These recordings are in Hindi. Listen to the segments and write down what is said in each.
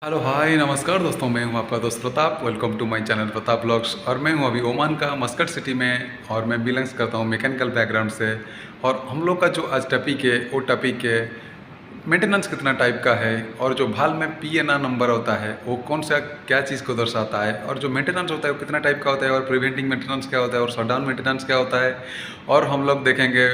हेलो हाय नमस्कार दोस्तों, मैं हूं आपका दोस्त Pratap. Welcome to my channel Pratap blogs. और मैं हूं अभी ओमान का मस्कट सिटी में और मैं बिलोंग्स करता हूं मैकेनिकल बैकग्राउंड से। और हम लोग का जो आज टॉपिक है वो टॉपिक है मेंटेनेंस कितना टाइप का है, और जो भाल में PNR नंबर होता है वो कौन सा क्या चीज़ को दर्शाता है, और जो मेंटेनेंस होता है वो कितना टाइप का होता है, और प्रिवेंटिंग मेंटेनेंस क्या होता है, और शटडाउन मेंटेनेंस क्या होता है। और हम लोग देखेंगे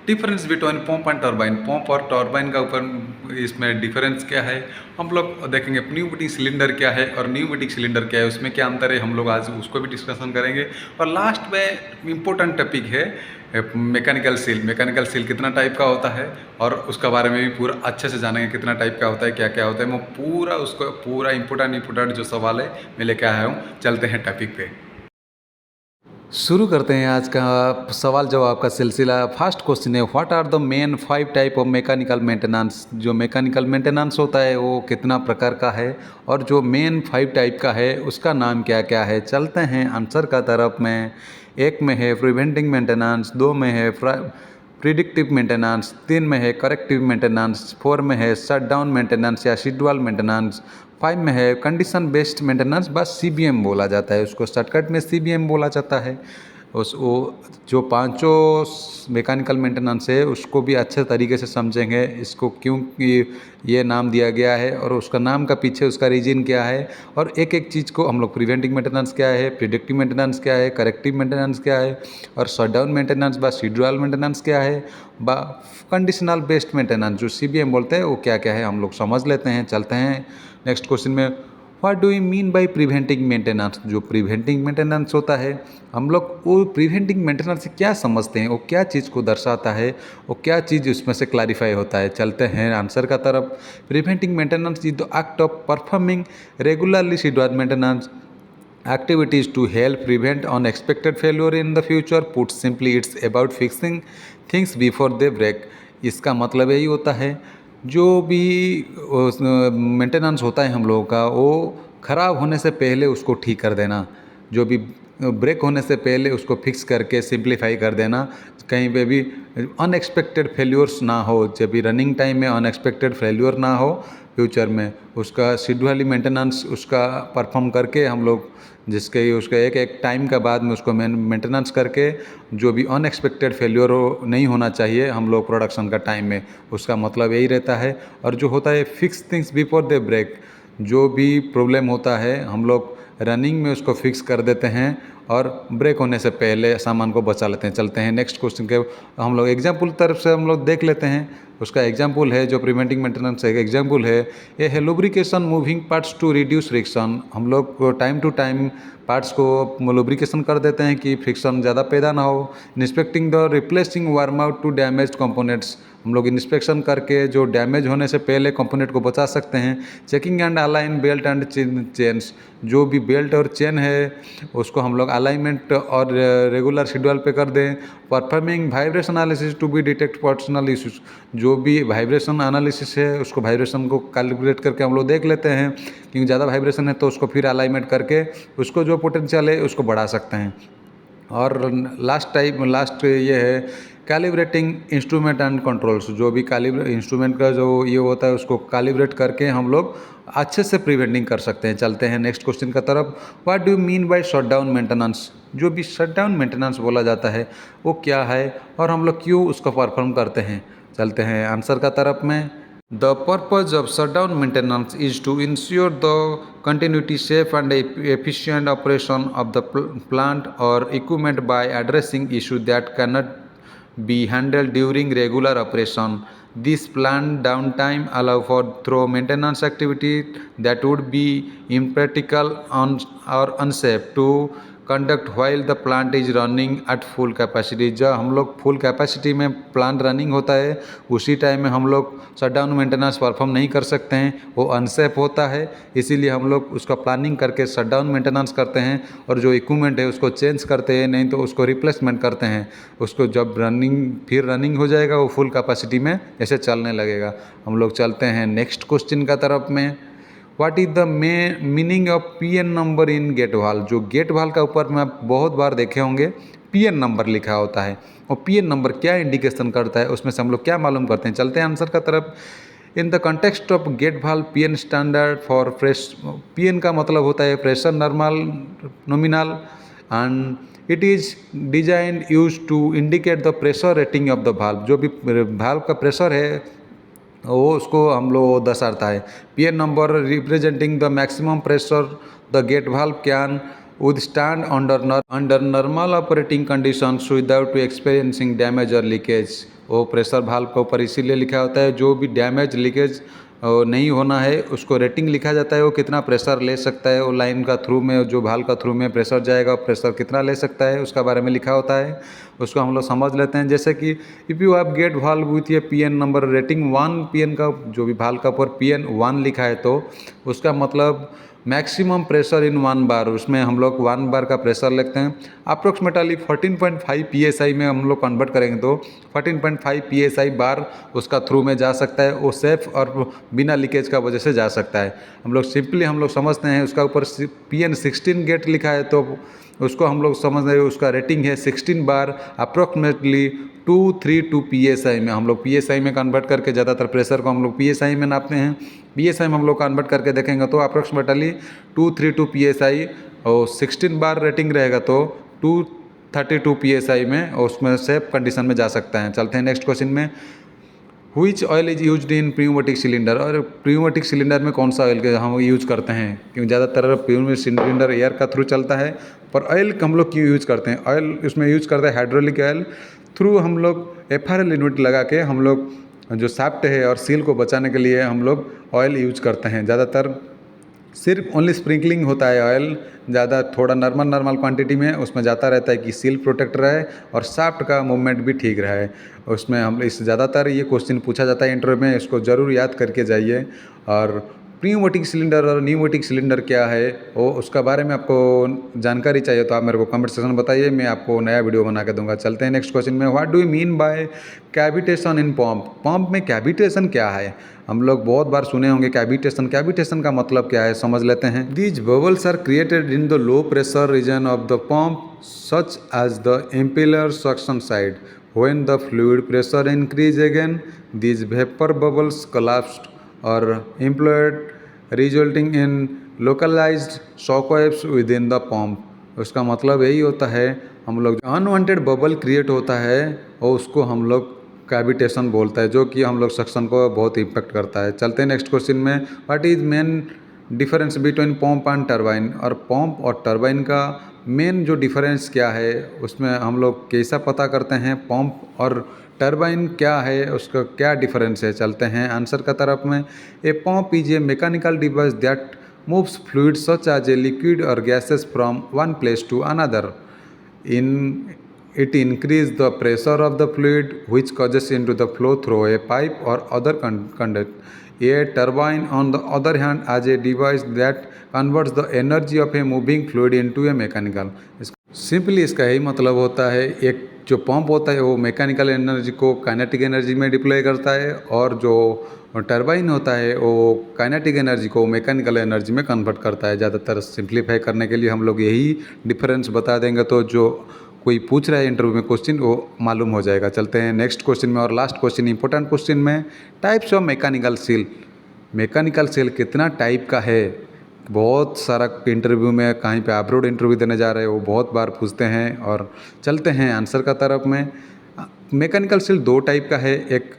difference between pump and turbine, pump और टर्बाइन का ऊपर इसमें डिफरेंस क्या है। हम लोग देखेंगे न्यूमेटिक सिलेंडर क्या है और न्यूमेटिक सिलेंडर क्या है, उसमें क्या अंतर है, हम लोग आज उसको भी डिस्कशन करेंगे। और लास्ट में इम्पोर्टेंट टॉपिक है मैकेनिकल सील। मैकेनिकल सील कितना टाइप का होता है और उसका बारे में भी पूरा अच्छे से जानेंगे, कितना टाइप का होता है, क्या क्या होता है। मैं पूरा उसको पूरा इम्पोर्टेंट जो सवाल है मैं लेके आया हूँ। चलते हैं टॉपिक पे, शुरू करते हैं आज का सवाल जवाब का सिलसिला। फर्स्ट क्वेश्चन है, what are the main 5 type of mechanical maintenance. जो मैकेनिकल मेंटेनेंस होता है वो कितना प्रकार का है, और जो मेन 5 टाइप का है उसका नाम क्या क्या है। चलते हैं आंसर का तरफ में। एक में है प्रिवेंटिंग मेंटेनेंस, दो में है प्रिडिक्टिव मेंटेनेंस, 3 में है करेक्टिव मेंटेनेंस, 4 में है शट डाउन मेंटेनेंस या शेड्यूल मेंटेनेंस, 5 में है कंडीशन बेस्ड मेंटेनेंस, बस CBM बोला जाता है, उसको शॉर्टकट में CBM बोला जाता है। उस वो जो पांचों मैकेनिकल मेंटेनेंस है उसको भी अच्छे तरीके से समझेंगे, इसको क्यों ये नाम दिया गया है और उसका नाम का पीछे उसका रीजन क्या है। और एक एक चीज़ को हम लोग प्रिवेंटिव मेंटेनेंस क्या है, प्रिडिक्टिव मेंटेनेंस क्या है, करेक्टिव मेंटेनेंस क्या है, और शटडाउन मेंटेनेंस बा शेड्यूल मेंटेनेंस क्या है, बा कंडीशनल बेस्ड मेंटेनेंस जो CBM बोलते हैं वो क्या क्या है, हम लोग समझ लेते हैं। चलते हैं नेक्स्ट क्वेश्चन में। What do you mean by preventing maintenance. जो प्रिवेंटिंग मेंटेनेंस होता है, हम लोग वो प्रिवेंटिंग मेंटेनेंस से क्या समझते हैं, वो क्या चीज़ को दर्शाता है, वो क्या चीज़ उसमें से क्लैरिफाई होता है। चलते हैं आंसर का तरफ। Preventing maintenance is the act of performing regularly scheduled maintenance activities to help prevent unexpected failure in the future. Put simply, it's about fixing things before they break. इसका मतलब यही होता है, जो भी मेंटेनेंस होता है हम लोगों का वो ख़राब होने से पहले उसको ठीक कर देना, जो भी ब्रेक होने से पहले उसको फिक्स करके सिंप्लीफाई कर देना, कहीं पे भी अनएक्सपेक्टेड फेल्योर्स ना हो, जब भी रनिंग टाइम में अनएक्सपेक्टेड फेल्योर ना हो फ्यूचर में, उसका शेड्यूली मेंटेनेंस उसका परफॉर्म करके हम लोग, जिसके उसका एक एक टाइम का बाद में उसको मेंटेनेंस करके जो भी अनएक्सपेक्टेड फेल्योर नहीं होना चाहिए हम लोग प्रोडक्शन का टाइम में, उसका मतलब यही रहता है। और जो होता है fix things before they break, जो भी प्रॉब्लम होता है हम लोग रनिंग में उसको फिक्स कर देते हैं और ब्रेक होने से पहले सामान को बचा लेते हैं। चलते हैं नेक्स्ट क्वेश्चन के, हम लोग एग्जाम्पल तरफ से हम लोग देख लेते हैं। उसका एग्जाम्पल है जो प्रिवेंटिंग मेंटेनेंस एक एग्जाम्पल है, ये है lubrication moving parts to reduce friction. हम लोग टाइम टू टाइम पार्ट्स को लुब्रिकेशन कर देते हैं कि फ्रिक्शन ज़्यादा पैदा ना हो। Inspecting the replacing worn out to damage components, हम लोग इंस्पेक्शन करके जो डैमेज होने से पहले कंपोनेंट को बचा सकते हैं। Checking and align belt and chains, जो भी बेल्ट और चेन है उसको हम लोग अलाइनमेंट और रेगुलर शेड्यूल पे कर दें। Performing vibration analysis to be detect personal issues, जो भी वाइब्रेशन एनालिसिस है उसको वाइब्रेशन को कैलकुलेट करके हम लोग देख लेते हैं, क्योंकि ज़्यादा वाइब्रेशन है तो उसको फिर अलाइनमेंट करके उसको जो पोटेंशियल है उसको बढ़ा सकते हैं। और लास्ट ये है कैलिब्रेटिंग इंस्ट्रूमेंट एंड कंट्रोल्स, जो भी इंस्ट्रूमेंट का जो ये होता है उसको कैलिब्रेट करके हम लोग अच्छे से प्रिवेंटिंग कर सकते हैं। चलते हैं नेक्स्ट क्वेश्चन की तरफ। What do you mean by shutdown maintenance. जो भी शटडाउन मेंटेनेंस बोला जाता है वो क्या है और हम लोग क्यों उसको परफॉर्म करते हैं। चलते हैं आंसर का तरफ में। The purpose of shutdown maintenance is to ensure the continuity, safe and efficient operation of the plant or equipment by addressing issues that cannot be handled during regular operation. This planned downtime allow for through maintenance activity that would be impractical or unsafe to conduct while the plant is running at full capacity. जब हम लोग फुल कैपेसिटी में प्लांट रनिंग होता है उसी टाइम में हम लोग शटडाउन मेंटेनेंस परफॉर्म नहीं कर सकते हैं, वो अनसेफ होता है। इसीलिए हम लोग उसका प्लानिंग करके शटडाउन मेंटेनेंस करते हैं और जो इक्विपमेंट है उसको चेंज करते हैं, नहीं तो उसको रिप्लेसमेंट करते हैं। उसको जब फिर रनिंग हो जाएगा वो फुल कैपेसिटी में ऐसे चलने लगेगा। हम लोग चलते हैं नेक्स्ट क्वेश्चन का तरफ में। What is the meaning of PN number in gate valve. जो गेट वाल का ऊपर में आप बहुत बार देखे होंगे PN नंबर लिखा होता है, और PN नंबर क्या इंडिकेशन करता है उसमें से हम लोग क्या मालूम करते हैं। चलते हैं आंसर का तरफ। In the context of gate valve PN standard for press, PN का मतलब होता है pressure normal nominal, and it is design use to indicate the pressure rating of the valve. जो भी वाल्व का प्रेशर है वो उसको हम लोग दर्शाता है। PN number representing the maximum pressure the gate valve can withstand under normal operating conditions without experiencing damage or leakage। वो प्रेशर वाल्व के ऊपर इसीलिए लिखा होता है जो भी डैमेज लीकेज नहीं होना है उसको रेटिंग लिखा जाता है, वो कितना प्रेशर ले सकता है, वो लाइन का थ्रू में जो वाल्व का थ्रू में प्रेशर जाएगा प्रेशर कितना ले सकता है उसका बारे में लिखा होता है। उसको हम लोग समझ लेते हैं। जैसे कि if you have get valve with ये पीएन नंबर रेटिंग 1, पीएन का जो भी वाल्व का ऊपर पीएन 1 लिखा है तो उसका मतलब मैक्सिमम प्रेशर इन 1 बार, उसमें हम लोग 1 बार का प्रेशर लिखते हैं। अप्रोक्सीमेटली 14.5 psi में हम लोग कन्वर्ट करेंगे तो 14.5 psi बार उसका थ्रू में जा सकता है, वो सेफ और बिना लीकेज का वजह से जा सकता है। हम लोग सिंपली हम लोग समझते हैं उसका ऊपर PN 16 गेट लिखा है तो उसको हम लोग समझ रहे हैं उसका रेटिंग है 16 बार अप्रोक्सीमेटली 232 psi में। हम लोग psi में कन्वर्ट करके ज़्यादातर प्रेशर को हम लोग psi में नापते हैं। psi में हम लोग कन्वर्ट करके देखेंगे तो अप्रोक्सीमेटली 232 psi और 16 बार रेटिंग रहेगा तो 232 psi में और उसमें सेफ कंडीशन में जा सकता है। चलते हैं नेक्स्ट क्वेश्चन में। Which oil is used in pneumatic cylinder, और प्न्यूमेटिक सिलेंडर में कौन सा ऑयल हम यूज करते हैं, क्योंकि ज़्यादातर प्न्यूमेटिक सिलेंडर एयर का थ्रू चलता है, पर ऑयल हम लोग क्यों यूज करते हैं, ऑयल उसमें यूज करते हैं हाइड्रोलिक ऑयल। थ्रू हम लोग FRL यूनिट लगा के हम लोग जो शाफ्ट है और सील को बचाने के लिए हम लोग ऑयल यूज करते हैं। ज़्यादातर सिर्फ ओनली स्प्रिंकलिंग होता है ऑयल, ज़्यादा थोड़ा नॉर्मल क्वांटिटी में उसमें जाता रहता है कि सील प्रोटेक्ट रहे और शाफ्ट का मूवमेंट भी ठीक रहे। उसमें हम इस ज़्यादातर ये क्वेश्चन पूछा जाता है इंटरव्यू में, इसको ज़रूर याद करके जाइए। और प्न्यूमेटिक सिलेंडर और न्यूमेटिक सिलेंडर क्या है वो उसका बारे में आपको जानकारी चाहिए तो आप मेरे को कमेंट सेक्शन में बताइए, मैं आपको नया वीडियो बना के दूंगा। चलते हैं नेक्स्ट क्वेश्चन में। What do you mean by cavitation in pump, pump में कैविटेशन क्या है। हम लोग बहुत बार सुने होंगे कैविटेशन, कैविटेशन का मतलब क्या है समझ लेते हैं। These bubbles are created in the low pressure region of the pump such as the impeller suction side. When the fluid pressure increase again these vapour bubbles collapsed or imploded resulting in localized shockwaves within the pump। उसका मतलब यही होता है हम लोग अनवांटेड बबल क्रिएट होता है और उसको हम लोग कैविटेशन बोलता है, जो कि हम लोग सक्शन को बहुत इम्पेक्ट करता है। चलते हैं नेक्स्ट क्वेश्चन में। What is main difference between pump and turbine, और पंप और टरबाइन का मेन जो डिफरेंस क्या है उसमें हम लोग कैसा पता करते हैं पंप और टरबाइन क्या है उसका क्या डिफरेंस है। चलते हैं आंसर का तरफ में। A pump is a mechanical device that moves fluid such as a liquid और gases from one place to another. In it increase the pressure of the fluid which causes into the flow through a pipe or other conduit। A turbine on the other hand as a device that converts the energy of a moving fluid into a mechanical। Simply इसका यही मतलब होता है, एक जो पंप होता है वो मैकेनिकल एनर्जी को काइनेटिक एनर्जी में डिप्लॉय करता है और जो टरबाइन होता है वो काइनेटिक एनर्जी को मैकेनिकल एनर्जी में कन्वर्ट करता है। ज़्यादातर सिंप्लीफाई करने के लिए हम लोग यही डिफरेंस बता देंगे तो जो कोई पूछ रहा है इंटरव्यू में क्वेश्चन वो मालूम हो जाएगा। चलते हैं नेक्स्ट क्वेश्चन में और लास्ट क्वेश्चन इंपॉर्टेंट क्वेश्चन में। Types of mechanical seal, mechanical seal कितना टाइप का है, बहुत सारा इंटरव्यू में कहीं पे अब्रॉड इंटरव्यू देने जा रहे हैं वो बहुत बार पूछते हैं। और चलते हैं आंसर का तरफ में। मैकेनिकल सील 2 टाइप का है, एक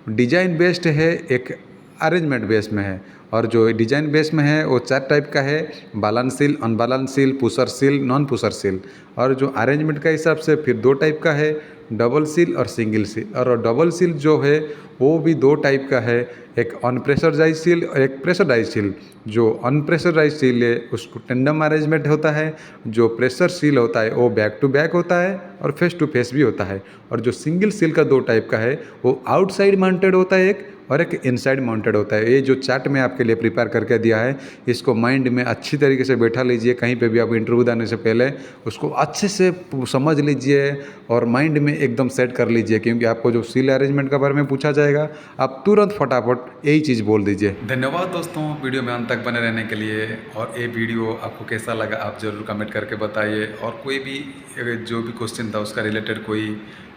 डिजाइन बेस्ड है, एक अरेंजमेंट बेस्ड में है। और जो डिजाइन बेस में है वो 4 टाइप का है, balance seal, unbalance seal, pusher seal, non pusher seal. और जो अरेंजमेंट का हिसाब से फिर 2 टाइप का है, डबल सील और सिंगल सील। और डबल सील जो है वो भी 2 टाइप का है, एक अनप्रेशराइज सील और एक प्रेशराइज सील। जो अनप्रेशराइज सील है उसको टेंडम अरेंजमेंट होता है, जो प्रेशर सील होता है वो बैक टू बैक होता है और फेस टू फेस भी होता है। और जो सिंगल सील का 2 टाइप का है वो आउटसाइड माउंटेड होता है एक और एक इनसाइड माउंटेड होता है। ये जो चार्ट में आपके लिए प्रिपेयर करके दिया है इसको माइंड में अच्छी तरीके से बैठा लीजिए, कहीं पे भी आप इंटरव्यू देने से पहले उसको अच्छे से समझ लीजिए और माइंड में एकदम सेट कर लीजिए, क्योंकि आपको जो सील अरेंजमेंट के बारे में पूछा जाएगा आप तुरंत फटाफट यही चीज़ बोल दीजिए। धन्यवाद दोस्तों वीडियो में अंत तक बने रहने के लिए। और ये वीडियो आपको कैसा लगा आप ज़रूर कमेंट करके बताइए। और कोई भी जो भी क्वेश्चन था उसका रिलेटेड कोई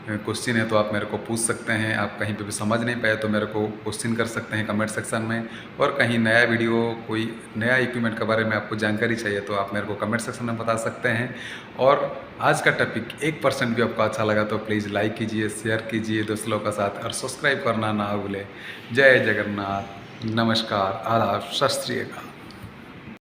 क्वेश्चन है तो आप मेरे को पूछ सकते हैं। आप कहीं पे भी समझ नहीं पाए तो मेरे को क्वेश्चन कर सकते हैं कमेंट सेक्शन में। और कहीं नया वीडियो, कोई नया इक्विपमेंट के बारे में आपको जानकारी चाहिए तो आप मेरे को कमेंट सेक्शन में बता सकते हैं। और आज का टॉपिक 1% भी आपको अच्छा लगा तो प्लीज़ लाइक कीजिए, शेयर कीजिए दोस्तों के साथ और सब्सक्राइब करना ना भूलें। जय जगन्नाथ, नमस्कार, आदाब, सत श्री अकाल।